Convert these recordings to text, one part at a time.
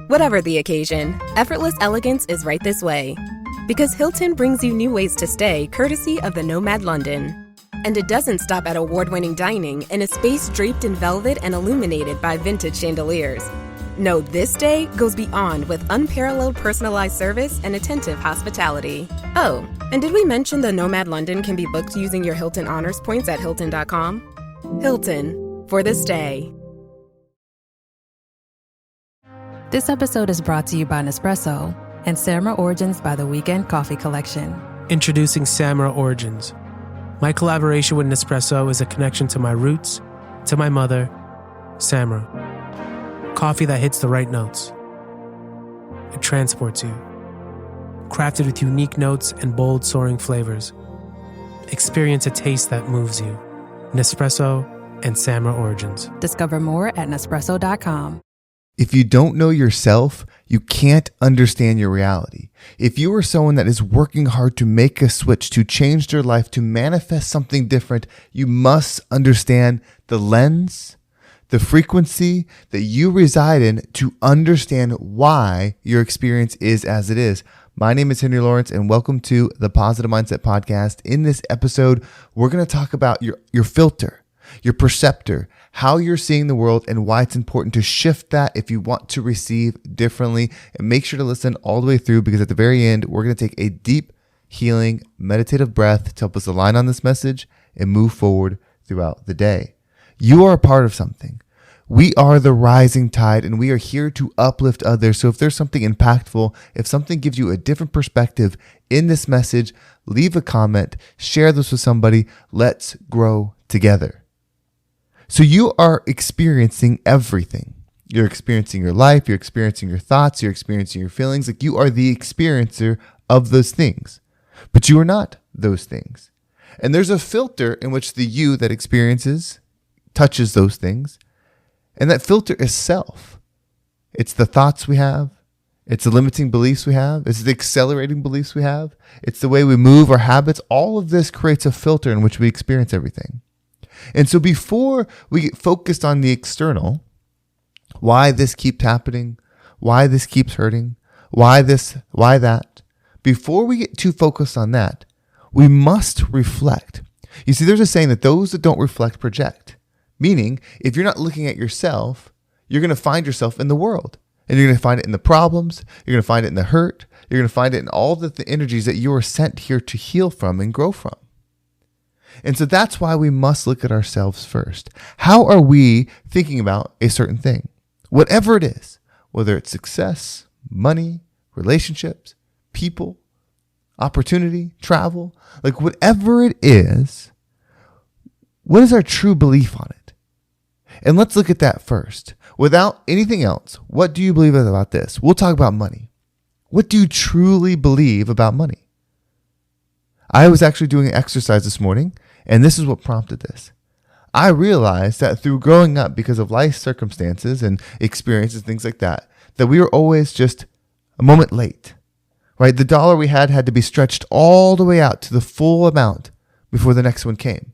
Whatever the occasion, effortless elegance is right this way. Because Hilton brings you new ways to stay courtesy of the Nomad London. And it doesn't stop at award-winning dining in a space draped in velvet and illuminated by vintage chandeliers. No, this day goes beyond with unparalleled personalized service and attentive hospitality. Oh, and did we mention the Nomad London can be booked using your Hilton Honors points at Hilton.com? Hilton, for the stay. This episode is brought to you by Nespresso and Samra Origins by the Weekend Coffee Collection. Introducing Samra Origins. My collaboration with Nespresso is a connection to my roots, to my mother, Samra. Coffee that hits the right notes. It transports you. Crafted with unique notes and bold soaring flavors. Experience a taste that moves you. Nespresso and Samra Origins. Discover more at Nespresso.com. If you don't know yourself, you can't understand your reality. If you are someone that is working hard to make a switch, to change their life, to manifest something different, you must understand the lens, the frequency that you reside in to understand why your experience is as it is. My name is Henry Lawrence, and welcome to the Positive Mindset Podcast. In this episode, we're going to talk about your filter, your perceptor, how you're seeing the world, and why it's important to shift that if you want to receive differently. And make sure to listen all the way through, because at the very end, we're going to take a deep, healing, meditative breath to help us align on this message and move forward throughout the day. You are a part of something. We are the rising tide, and we are here to uplift others. So if there's something impactful, if something gives you a different perspective in this message, leave a comment, share this with somebody. Let's grow together. So you are experiencing everything. You're experiencing your life, you're experiencing your thoughts, you're experiencing your feelings. Like, you are the experiencer of those things, but you are not those things. And there's a filter in which the you that experiences touches those things. And that filter is self. It's the thoughts we have. It's the limiting beliefs we have. It's the accelerating beliefs we have. It's the way we move, our habits. All of this creates a filter in which we experience everything. And so before we get focused on the external, why this keeps happening, why this keeps hurting, why this, why that, before we get too focused on that, we must reflect. You see, there's a saying that those that don't reflect project. Meaning, if you're not looking at yourself, you're going to find yourself in the world. And you're going to find it in the problems, you're going to find it in the hurt, you're going to find it in all the energies that you are sent here to heal from and grow from. And so that's why we must look at ourselves first. How are we thinking about a certain thing? Whatever it is, whether it's success, money, relationships, people, opportunity, travel, like whatever it is, what is our true belief on it? And let's look at that first. Without anything else, what do you believe about this? We'll talk about money. What do you truly believe about money? I was actually doing an exercise this morning, and this is what prompted this. I realized that through growing up, because of life circumstances and experiences, things like that we were always just a moment late, right? The dollar we had to be stretched all the way out to the full amount before the next one came.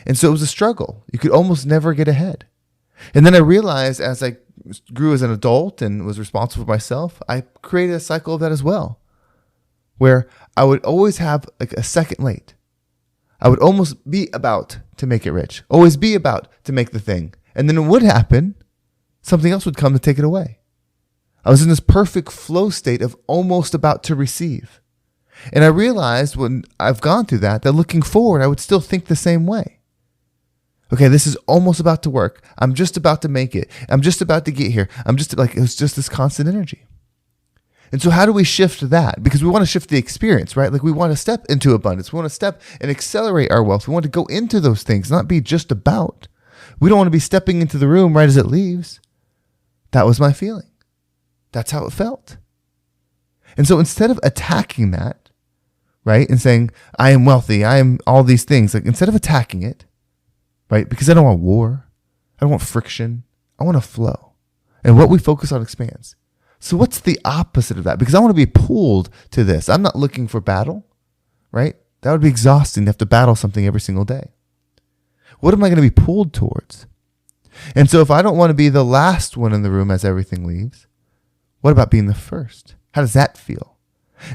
And so it was a struggle. You could almost never get ahead. And then I realized as I grew as an adult and was responsible for myself, I created a cycle of that as well, where I would always have like a second late. I would almost be about to make it rich, always be about to make the thing. And then it would happen, something else would come to take it away. I was in this perfect flow state of almost about to receive. And I realized when I've gone through that looking forward, I would still think the same way. Okay, this is almost about to work. I'm just about to make it. I'm just about to get here. It was just this constant energy. And so how do we shift that? Because we want to shift the experience, right? Like, we want to step into abundance. We want to step and accelerate our wealth. We want to go into those things, not be just about. We don't want to be stepping into the room right as it leaves. That was my feeling. That's how it felt. And so instead of attacking that, right, and saying, I am wealthy, I am all these things, like, instead of attacking it, right, because I don't want war, I don't want friction, I want to flow. And what we focus on expands. So what's the opposite of that? Because I want to be pulled to this. I'm not looking for battle, right? That would be exhausting to have to battle something every single day. What am I going to be pulled towards? And so if I don't want to be the last one in the room as everything leaves, What about being the first? How does that feel?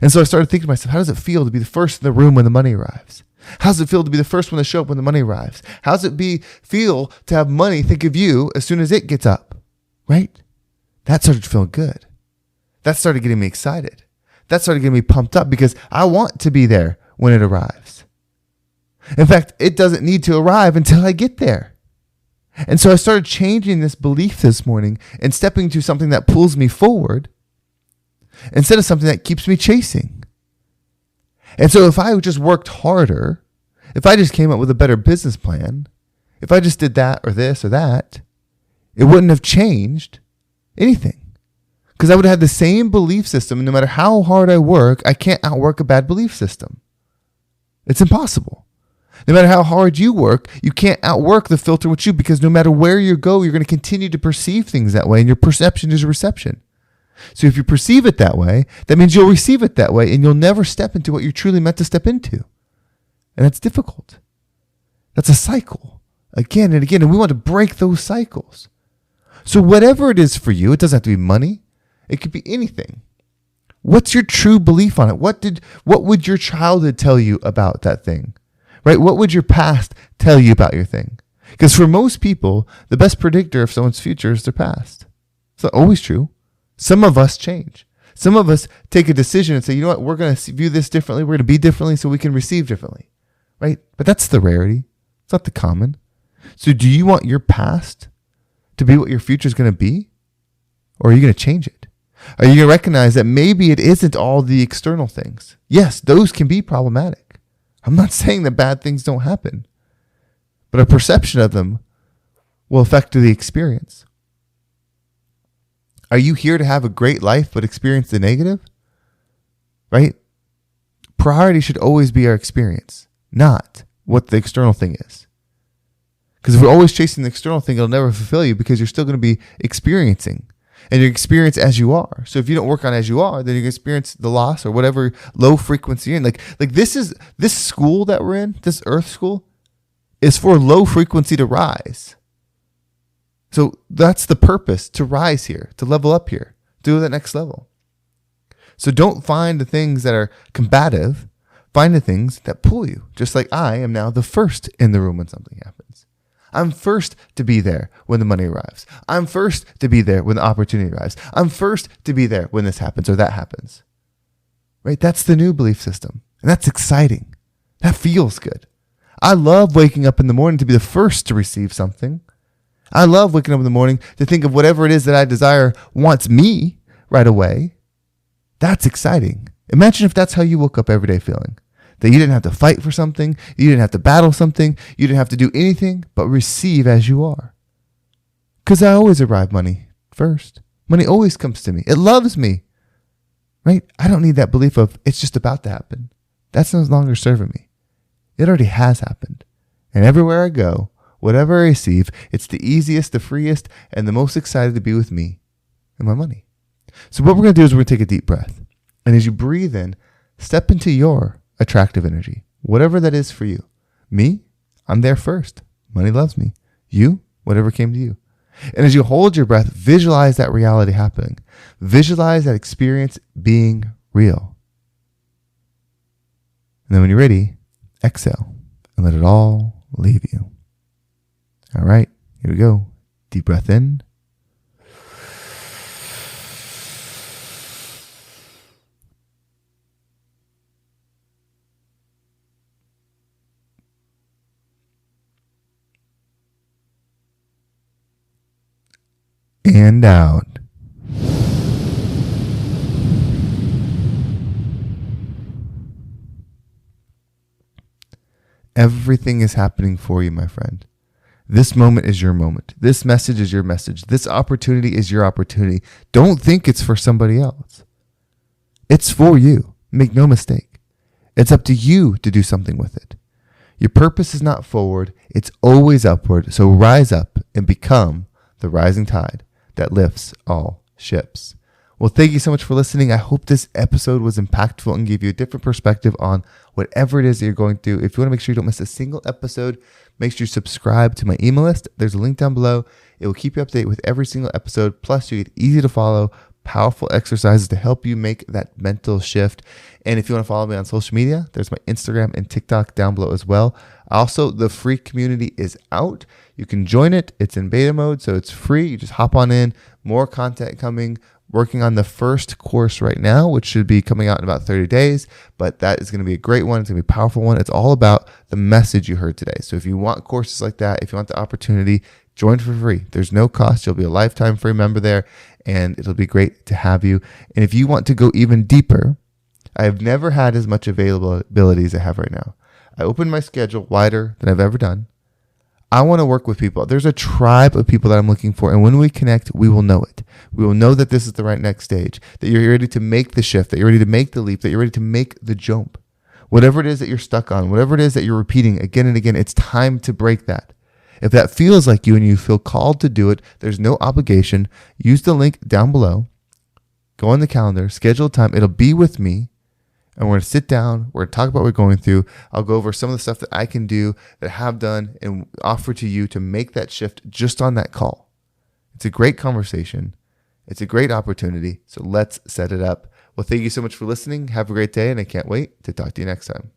And so I started thinking to myself, how does it feel to be the first in the room when the money arrives? How does it feel to be the first one to show up when the money arrives? How does it feel to have money think of you as soon as it gets up? Right? That started to feel good. That started getting me excited. That started getting me pumped up because I want to be there when it arrives. In fact, it doesn't need to arrive until I get there. And so I started changing this belief this morning and stepping to something that pulls me forward instead of something that keeps me chasing. And so if I just worked harder, if I just came up with a better business plan, if I just did that or this or that, it wouldn't have changed anything. Because I would have had the same belief system, and no matter how hard I work, I can't outwork a bad belief system. It's impossible. No matter how hard you work, you can't outwork the filter with you, because no matter where you go, you're going to continue to perceive things that way, and your perception is a reception. So if you perceive it that way, that means you'll receive it that way, and you'll never step into what you're truly meant to step into. And that's difficult. That's a cycle, again and again, and we want to break those cycles. So whatever it is for you, it doesn't have to be money. It could be anything. What's your true belief on it? What would your childhood tell you about that thing? Right? What would your past tell you about your thing? Because for most people, the best predictor of someone's future is their past. It's not always true. Some of us change. Some of us take a decision and say, you know what, we're going to view this differently. We're going to be differently so we can receive differently. Right? But that's the rarity. It's not the common. So do you want your past to be what your future is going to be? Or are you going to change it? Are you going to recognize that maybe it isn't all the external things? Yes, those can be problematic. I'm not saying that bad things don't happen, but a perception of them will affect the experience. Are you here to have a great life but experience the negative? Right? Priority should always be our experience, not what the external thing is. Because if we're always chasing the external thing, it'll never fulfill you, because you're still going to be experiencing. And you experience as you are. So if you don't work on as you are, then you can experience the loss or whatever low frequency you're in. Like this school that we're in, this earth school, is for low frequency to rise. So that's the purpose, to rise here, to level up here, do that next level. So don't find the things that are combative. Find the things that pull you. Just like I am now the first in the room when something happens. I'm first to be there when the money arrives. I'm first to be there when the opportunity arrives. I'm first to be there when this happens or that happens. Right? That's the new belief system. And that's exciting. That feels good. I love waking up in the morning to be the first to receive something. I love waking up in the morning to think of whatever it is that I desire wants me right away. That's exciting. Imagine if that's how you woke up every day feeling. That you didn't have to fight for something, you didn't have to battle something, you didn't have to do anything but receive as you are. Because I always arrive money first. Money always comes to me. It loves me. Right? I don't need that belief of it's just about to happen. That's no longer serving me. It already has happened. And everywhere I go, whatever I receive, it's the easiest, the freest, and the most excited to be with me and my money. So what we're going to do is we're going to take a deep breath. And as you breathe in, step into your attractive energy, whatever that is for you. Me, I'm there first. Money loves me. You, whatever came to you. And as you hold your breath, visualize that reality happening. Visualize that experience being real. And then when you're ready, exhale and let it all leave you. All right, here we go. Deep breath in. And out. Everything is happening for you, my friend. This moment is your moment. This message is your message. This opportunity is your opportunity. Don't think it's for somebody else. It's for you. Make no mistake. It's up to you to do something with it. Your purpose is not forward. It's always upward. So rise up and become the rising tide that lifts all ships. Well, thank you so much for listening. I hope this episode was impactful and gave you a different perspective on whatever it is that you're going through. If you want to make sure you don't miss a single episode, make sure you subscribe to my email list. There's a link down below. It will keep you up to date with every single episode. Plus, you get easy to follow powerful exercises to help you make that mental shift. And if you want to follow me on social media, there's my Instagram and TikTok down below as well. Also, the free community is out. You can join it. It's in beta mode, so it's free. You just hop on in. More content coming. Working on the first course right now, which should be coming out in about 30 days, but that is going to be a great one. It's going to be a powerful one. It's all about the message you heard today. So if you want courses like that, if you want the opportunity, join for free. There's no cost. You'll be a lifetime free member there, and it'll be great to have you. And if you want to go even deeper, I have never had as much availability as I have right now. I opened my schedule wider than I've ever done. I want to work with people. There's a tribe of people that I'm looking for. And when we connect, we will know it. We will know that this is the right next stage, that you're ready to make the shift, that you're ready to make the leap, that you're ready to make the jump. Whatever it is that you're stuck on, whatever it is that you're repeating again and again, it's time to break that. If that feels like you and you feel called to do it, there's no obligation. Use the link down below. Go on the calendar, schedule a time. It'll be with me. And we're going to sit down. We're going to talk about what we're going through. I'll go over some of the stuff that I can do, that I have done, and offer to you to make that shift just on that call. It's a great conversation. It's a great opportunity. So let's set it up. Well, thank you so much for listening. Have a great day, and I can't wait to talk to you next time.